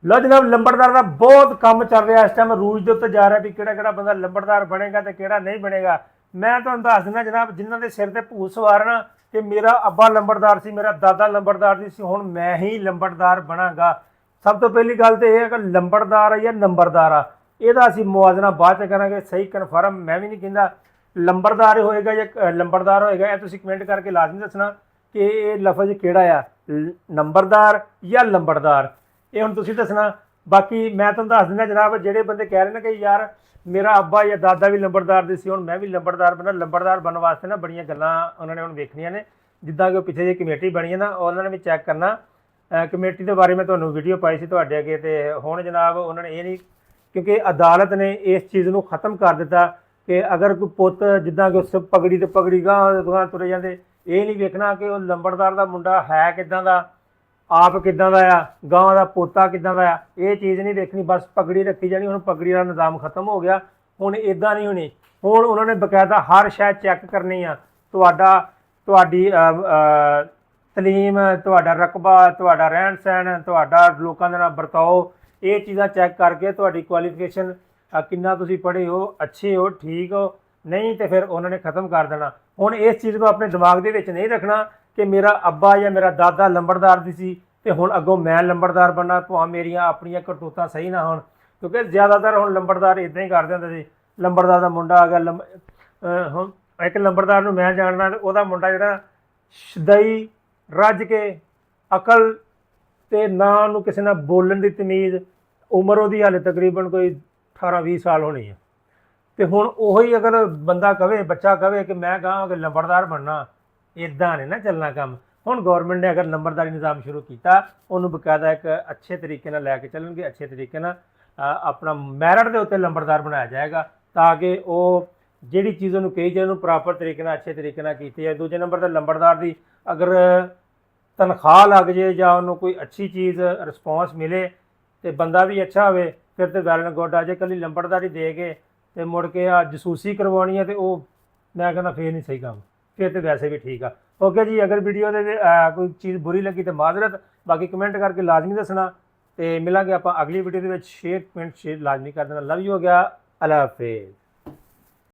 लो जनाब लंबड़दार का बहुत काम चल रहा इस टाइम रूज के उत्ते जा रहा भी कि बंदा लंबड़दार बनेगा तो कि नहीं बनेगा। मैं तो दस दिना जनाब जिन्हों के सिर से भूत सवार ना कि मेरा अब्बा लंबड़दार से मेरा दादा लंबड़दार सी हुण मैं ही लंबड़दार बनागा। सब तो पहली गल तो यह है कि लंबड़दार आ या नंबरदार आ यदा असीं मुआवजना बाद च करांगे सही कन्फर्म मैं भी नहीं कहता लंबड़दार होएगा या लंबड़दार होएगा। यह तुसीं कमेंट करके लाजमी दसना कि ये लफज किहड़ा आ नंबरदार या लंबड़दार ये हुण तुसीं दसना। बाकी मैं तुहानूं दस दिना जनाब जिहड़े बंदे कह रहे हैं कि यार मेरा अब्बा या दादा भी लंबड़दार दी सी हुण मैं भी लंबड़दार बनना लंबड़दार बनने वास्ते ना बड़ियां गल्लां उन्होंने हुण वेखणियां ने जिद्दां कि पिछे जी कमेटी बनी है ना उन्होंने भी चैक करना कमेटी के बारे में तुहानूं वीडियो पाई सी तुहाडे अगे ते हुण जनाब उन्होंने ये नहीं क्योंकि अदालत ने इस चीज़ को खत्म कर दिता कि अगर कोई पुत जिद्दां कि उस पगड़ी तो पगड़ी गां तुरे जाते ये नहीं वेखना कि वह लंबड़दार का मुंडा है किदां दा आप किदां दा आ गांव का पोता किदां दा आ ये चीज़ नहीं देखनी बस पगड़ी रखी जानी। हुण पगड़ी का निज़ाम खत्म हो गया हुण इदां नहीं होनी हुण उन्होंने बकायदा हर शै चैक करनी आ तुहाडा तुहाडी तलीम तुहाडा रकबा तुहाडा रहन सहन तुहाडा लोकां दे नाल बरताओ ये चीज़ां चैक करके तुहाडी क्वालिफिकेशन किन्ना तुसीं पढ़े हो अच्छे हो ठीक हो नहीं तो फिर उन्होंने खत्म कर देना। हुण इस चीज़ को अपने दिमाग दे विच नहीं रखना कि मेरा अब्बा या मेरा दादा लंबड़दार दी सी ते हुण अगों मैं लंबड़दार बनना भावें मेरियां अपनियां करतूतां सही ना होण क्योंकि ज़्यादातर हुण लंबड़दार इदां ही करदे हुंदे सी। लंबड़दार दा मुंडा आ गया हुण एक लंबड़दार नूं मैं जानना ते ओहदा मुंडा जिहड़ा शदई रज के अकल ते ना उहनूं किसी नाल बोलण दी तमीज़ उम्र उहदी हाले तकरीबन कोई 18-20 साल होनी है तो हुण उही अगर बंदा कहे बच्चा कहे कि मैं कहाँ लंबड़दार बनना इदां नहीं ना चलना काम। हुण गौरमेंट ने अगर नंबरदारी निज़ाम शुरू किया उन्होंने बकायदा एक अच्छे तरीके नाल लैके चलणगे अच्छे तरीके नाल अपना मैरिट के उत्ते लंबड़दार बनाया जाएगा ताकि वो जिहड़ी चीज़ उन्होंने कही जाए उन्होंने प्रॉपर तरीके नाल अच्छे तरीके नाल की जाए। दूजे नंबर पर लंबड़दार की अगर तनख्वाह लग जाए या उन्होंने कोई अच्छी चीज़ रिस्पॉन्स मिले तो बंदा भी अच्छा हो फिर तो वैल एंड गुड आ जे कल लंबड़दारी दे के तो मुड़ के जसूसी करवानी है तो मैं कहना फिर नहीं सही काम फिर तो वैसे भी ठीक है। ओके जी अगर वीडियो दे कोई चीज़ बुरी लगी तो माजरत बाकी कमेंट करके लाजमी दसना तो मिलांगे आप अगली वीडियो के शेयर कमेंट शेयर लाजमी कर देना। लव यू हो गया अल्लाह हाफिज़।